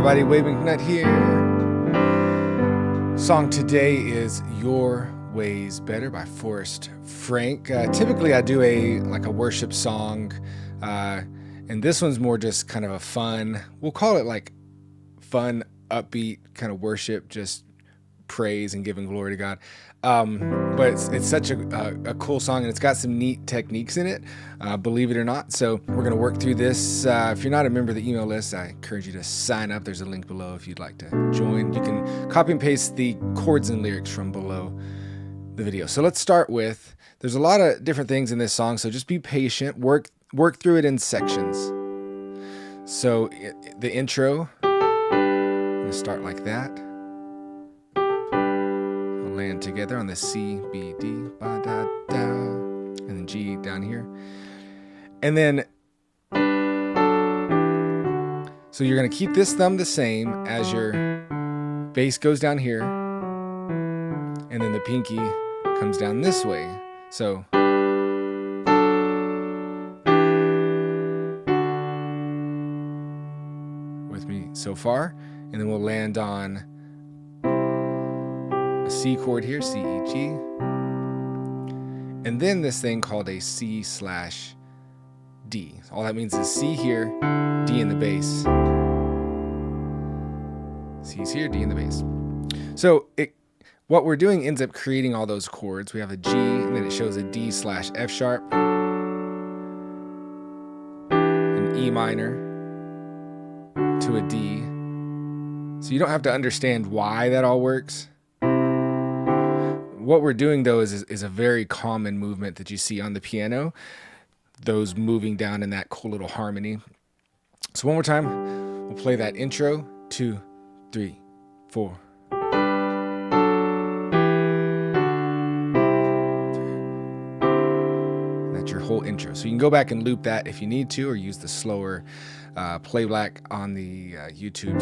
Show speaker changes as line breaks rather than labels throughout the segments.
everybody, Wade McNutt here. Song today is Your Ways Better by Forrest Frank. Typically I do a worship song, and this one's more just kind of a fun, we'll call it like fun, upbeat kind of worship, just praise and giving glory to God. But it's such a cool song, and it's got some neat techniques in it, believe it or not. So we're going to work through this. If you're not a member of the email list, I encourage you to sign up. There's a link below if you'd like to join. You can copy and paste the chords and lyrics from below the video. So let's start with, there's a lot of different things in this song, so just be patient, work through it in sections. So the intro, I'm going to start like that. Land together on the C, B, D, ba, da, da, and then G down here. And then, so you're going to keep this thumb the same as your bass goes down here, and then the pinky comes down this way. So, with me so far, and then we'll land on a C chord here, C, E, G, and then this thing called a C/D. All that means is C here, D in the bass. C's here, D in the bass. So what we're doing ends up creating all those chords. We have a G, and then it shows a D/F sharp, an E minor to a D. So you don't have to understand why that all works. What we're doing, though, is a very common movement that you see on the piano, those moving down in that cool little harmony. So one more time, we'll play that intro, 2, 3, 4. That's your whole intro. So you can go back and loop that if you need to, or use the slower playback on the YouTube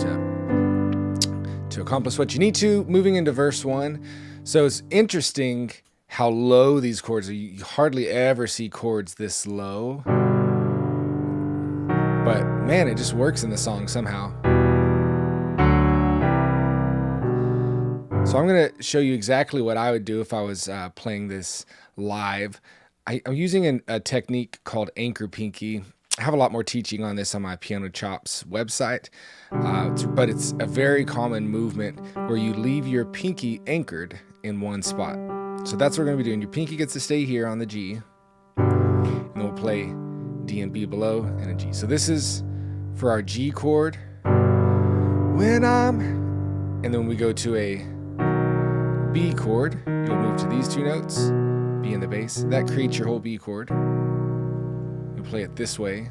to accomplish what you need to. Moving into verse 1. So it's interesting how low these chords are. You hardly ever see chords this low. But man, it just works in the song somehow. So I'm going to show you exactly what I would do if I was playing this live. I'm using a technique called anchor pinky. I have a lot more teaching on this on my Piano Chops website, but it's a very common movement where you leave your pinky anchored in one spot. So that's what we're going to be doing. Your pinky gets to stay here on the G, and then we'll play D and B below and a G. So this is for our G chord. And then when we go to a B chord, you'll move to these two notes, B in the bass. That creates your whole B chord. Play it this way.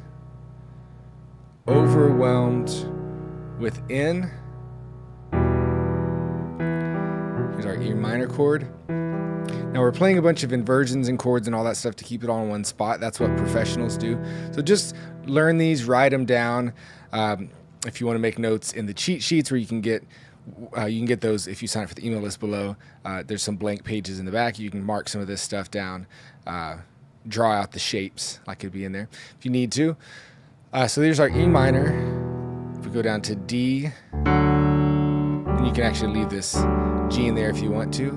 Overwhelmed within. Here's our E minor chord. Now we're playing a bunch of inversions and chords and all that stuff to keep it all in one spot. That's what professionals do. So just learn these, write them down. If you want to make notes in the cheat sheets, where you can get those if you sign up for the email list below. There's some blank pages in the back. You can mark some of this stuff down. Draw out the shapes like it'd be in there if you need to. So there's our E minor. If we go down to D, and you can actually leave this G in there if you want to.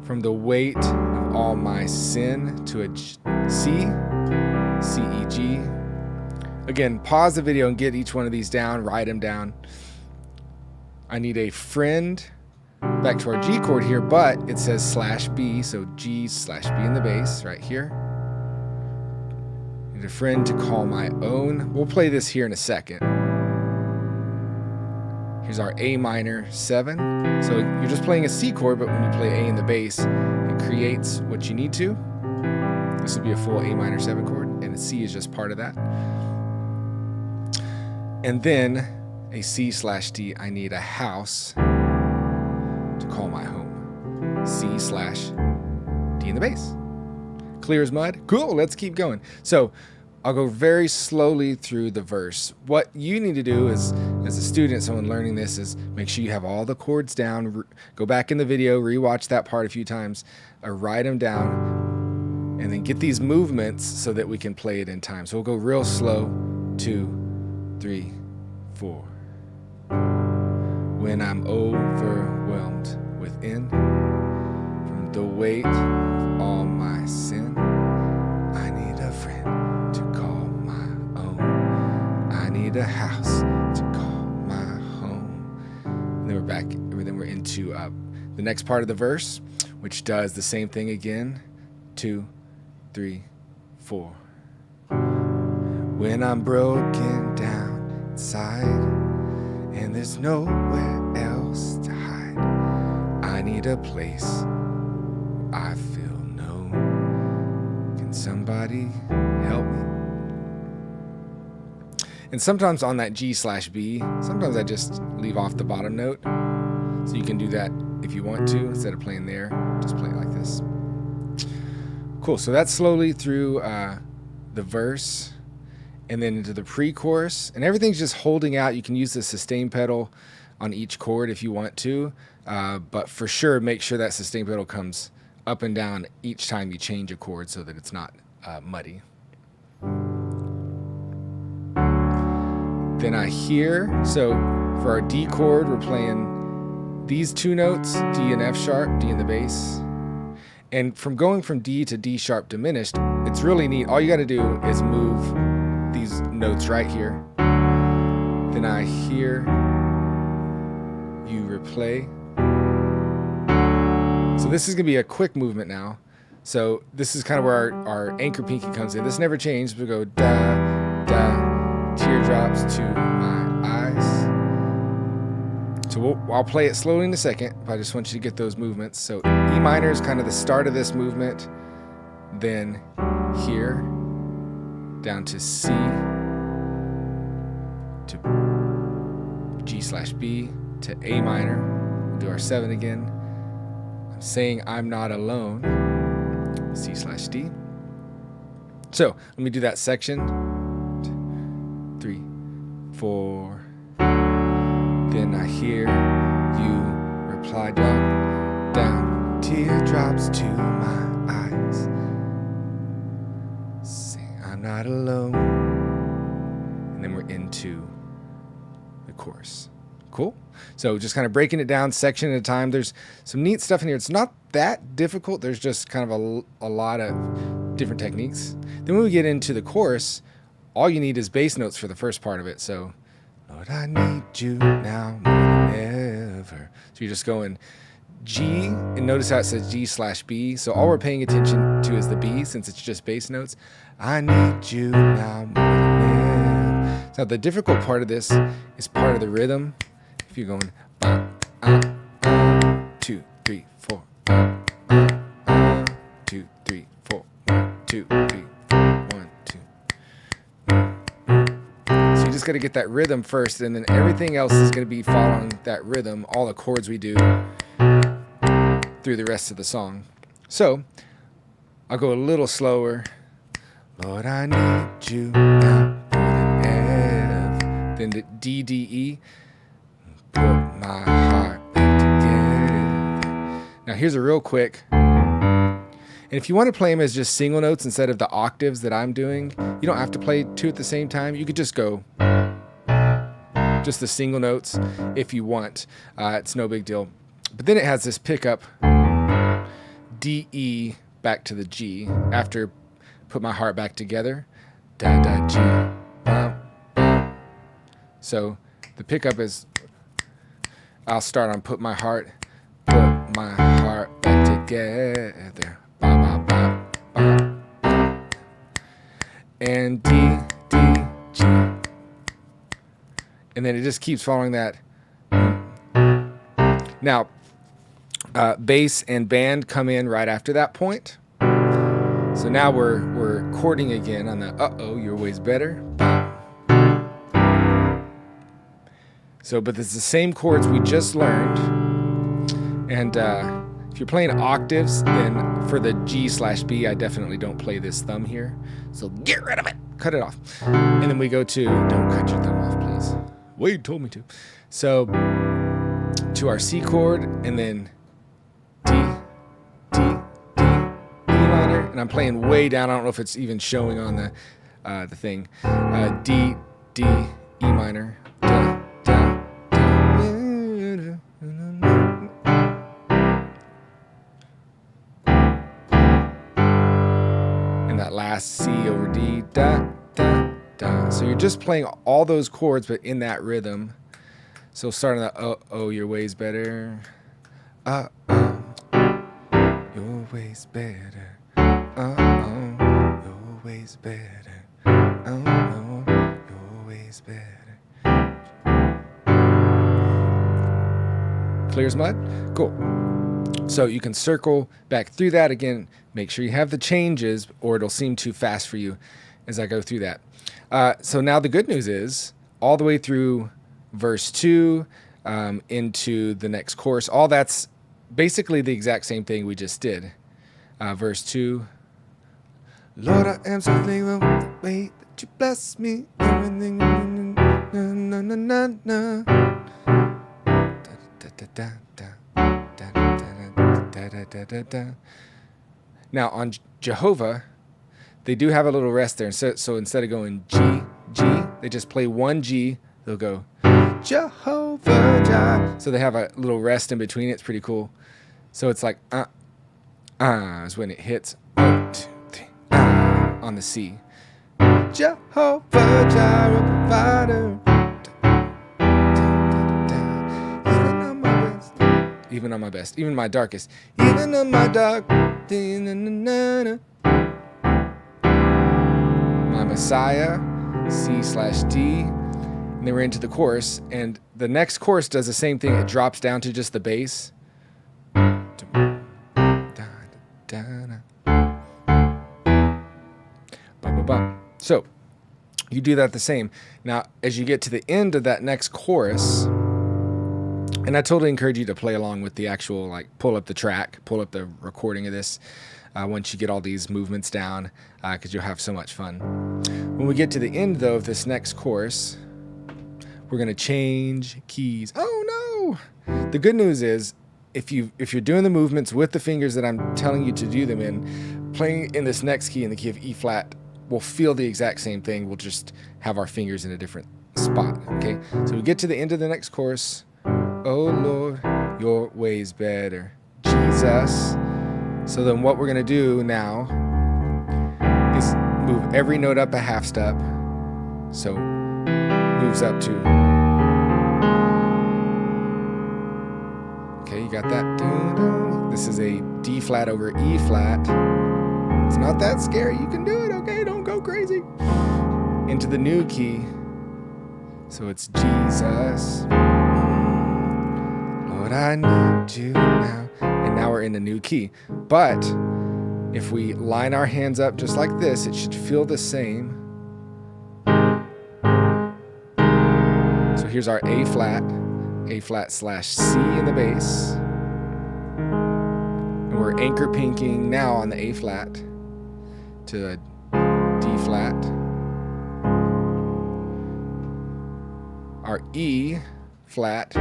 From the weight of all my sin to a C, C, E, G. Again, pause the video and get each one of these down, write them down. I need a friend. Back to our G chord here, but it says /B, so G/B in the bass right here. Need a friend to call my own. We'll play this here in a second. Here's our A minor 7. So you're just playing a C chord, but when you play A in the bass, it creates what you need to. This would be a full A minor 7 chord, and a C is just part of that. And then a C/D, I need a house to call my home. C/D in the bass. Clear as mud? Cool, let's keep going. So I'll go very slowly through the verse. What you need to do is, as a student, someone learning this, is make sure you have all the chords down. Go back in the video, rewatch that part a few times, or write them down, and then get these movements so that we can play it in time. So we'll go real slow. 2, 3, 4. When I'm overwhelmed within from the weight of all my sin, I need a friend to call my own. I need a house to call my home. And then we're back, and then we're into the next part of the verse, which does the same thing again. 2, 3, 4. When I'm broken down inside and there's nowhere else to hide, I need a place where I feel known. Can somebody help me? And sometimes on that G/B, sometimes I just leave off the bottom note. So you can do that if you want to. Instead of playing there, just play it like this. Cool, so that's slowly through the verse and then into the pre-chorus. And everything's just holding out. You can use the sustain pedal on each chord if you want to. But for sure, make sure that sustain pedal comes up and down each time you change a chord so that it's not muddy. Then I hear, so for our D chord, we're playing these two notes, D and F sharp, D in the bass. And from going from D to D sharp diminished, it's really neat. All you got to do is move these notes right here. Then I hear you replay. So this is going to be a quick movement now. So this is kind of where our anchor pinky comes in. This never changed. We go da, da, teardrops to my eyes. So I'll play it slowly in a second, but I just want you to get those movements. So E minor is kind of the start of this movement, then here, down to C, to G/B, to A minor. We'll do our 7 again. I'm saying I'm not alone, C/D. So let me do that section. 3, 4. Then I hear you reply down, teardrops to my eyes, saying I'm not alone. And then we're into the chorus. Cool? So just kind of breaking it down section at a time. There's some neat stuff in here. It's not that difficult. There's just kind of a lot of different techniques. Then when we get into the chorus, all you need is bass notes for the first part of it. So Lord, I need you now more than ever. So you're just going G, and notice how it says G/B. So all we're paying attention to is the B, since it's just bass notes. I need you now more than ever. So the difficult part of this is part of the rhythm. If you're going 2, 3, 4, 2, 3, 4, 1, 2, 3. You just got to get that rhythm first, and then everything else is going to be following that rhythm, all the chords we do through the rest of the song. So I'll go a little slower. Lord, I need you now more than ever. Then the D, D, E. Put my heart back together. Now here's a real quick. And if you want to play them as just single notes instead of the octaves that I'm doing, you don't have to play 2 at the same time. You could just go just the single notes if you want. It's no big deal. But then it has this pickup, D, E, back to the G. After put my heart back together, da, da, G, bum, bum. So the pickup is, I'll start on put my heart back together. And D, D, G. And then it just keeps following that. Now, bass and band come in right after that point. So now we're chording again on the uh-oh, your way's better. So, but it's the same chords we just learned. And if you're playing octaves, then for the G/B, I definitely don't play this thumb here. So get rid of it. Cut it off. And then we go to, don't cut your thumb off, please. Wade told me to. So to our C chord, and then D, D, D, E minor. And I'm playing way down. I don't know if it's even showing on the thing. D, D, E minor. Da, da, da. that last C over D, da, da, da. So you're just playing all those chords, but in that rhythm. So starting that, oh, your way's better. Oh, your way's better. Your way's better. Your way's better. Clear as mud? Cool. So you can circle back through that again. Make sure you have the changes, or it'll seem too fast for you as I go through that. So now the good news is all the way through verse 2 into the next chorus. All that's basically the exact same thing we just did. Verse 2. Lord, I am so thankful for the way that you bless me. Everything. Na, na, na, na. Da, da, da, da, da, da, da, da, da. Now on Jehovah, they do have a little rest there. So instead of going G, G, they just play one G. They'll go Jehovah Jah. So they have a little rest in between. It's pretty cool. So it's like is when it hits 1, 2, 3, on the C. Jehovah Jireh, provider. Even on my best, even my darkest, even on my dark, my Messiah, C/D, and then we're into the chorus, and the next chorus does the same thing. It drops down to just the bass. So you do that the same. Now, as you get to the end of that next chorus, and I totally encourage you to play along with the actual, like, pull up the track, pull up the recording of this once you get all these movements down, because you'll have so much fun. When we get to the end, though, of this next chorus, we're going to change keys. Oh, no! The good news is, if you're doing the movements with the fingers that I'm telling you to do them in, playing in this next key, in the key of E flat, we'll feel the exact same thing. We'll just have our fingers in a different spot, okay? So we get to the end of the next chorus. Oh, Lord, your way's better, Jesus. So then what we're going to do now is move every note up a half step. So moves up to, okay, you got that. This is a D flat over E flat. It's not that scary. You can do it, okay? Don't go crazy. Into the new key. So it's Jesus. Lord, I need you now. And now we're in a new key. But if we line our hands up just like this, it should feel the same. So here's our A flat /C in the bass. And we're anchor pinking now on the A flat to a D flat. Our E flat,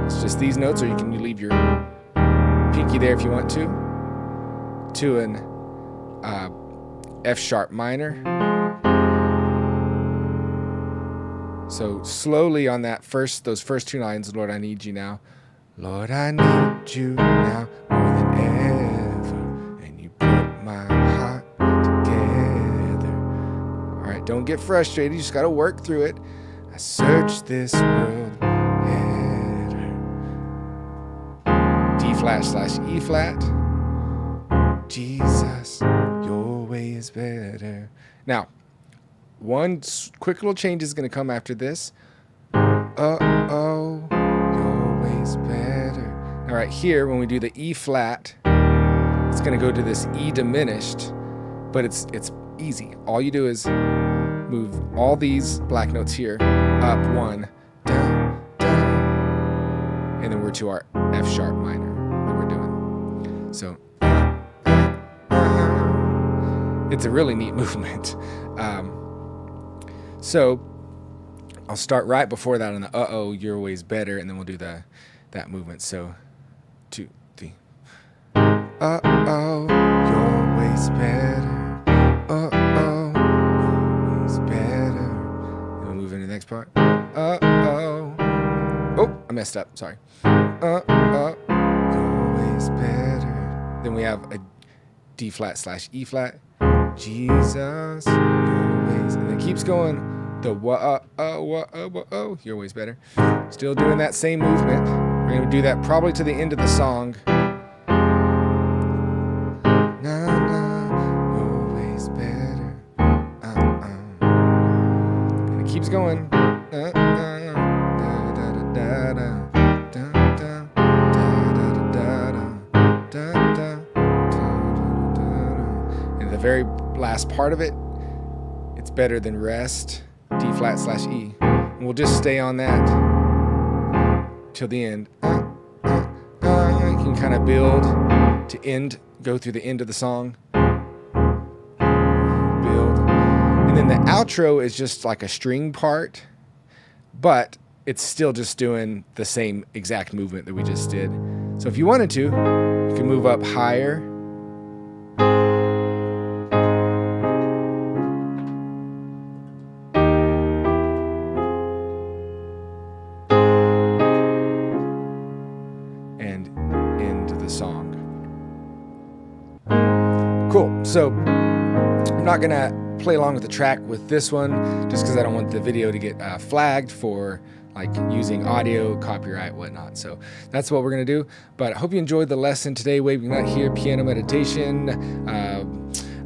it's just these notes, or you can leave your pinky there if you want to an F sharp minor. So slowly on those first two lines, Lord, I need you now. Lord, I need you now more than ever, and you put my heart together. All right, don't get frustrated. You just got to work through it. I search this world better. D flat /E flat. Jesus, your way is better. Now, one quick little change is going to come after this. Your way's better. All right, here when we do the E flat, it's going to go to this E diminished, but it's easy. All you do is move all these black notes here up one, down, down, and then we're to our F sharp minor that we're doing. So it's a really neat movement. So I'll start right before that on the your way's better, and then we'll do that movement. So 2, 3. Your way's better. Your way's better. And we'll move into the next part. Oh, I messed up. Sorry. Your way's better. Then we have a D flat /E flat. Jesus, your ways. And it keeps going. The your ways better. Still doing that same movement. We're going to do that probably to the end of the song. Na, na, your ways better. And it keeps going. And the very last part of it, it's better than rest, D flat / E. And we'll just stay on that till the end. You can kind of build to end, go through the end of the song. Build. And then the outro is just like a string part, but it's still just doing the same exact movement that we just did. So if you wanted to, you can move up higher. And end the song. Cool. So I'm not going to play along with the track with this one just because I don't want the video to get flagged for like using audio, copyright, whatnot. So that's what we're going to do. But I hope you enjoyed the lesson today, Waving Not Here, piano meditation.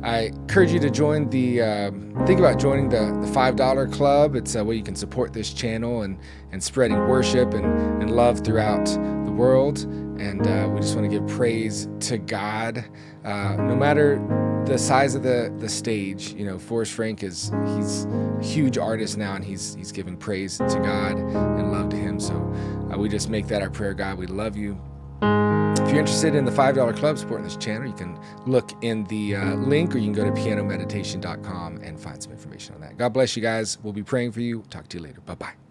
I encourage you to join think about joining the $5 club. It's a way you can support this channel and spreading worship and love throughout the world. And we just want to give praise to God. No matter the size of the stage, you know, Forrest Frank he's a huge artist now, and he's giving praise to God and love to him. So we just make that our prayer. God, we love you. If you're interested in the $5 club supporting this channel, you can look in the link, or you can go to pianomeditation.com and find some information on that. God bless you guys. We'll be praying for you. Talk to you later. Bye-bye.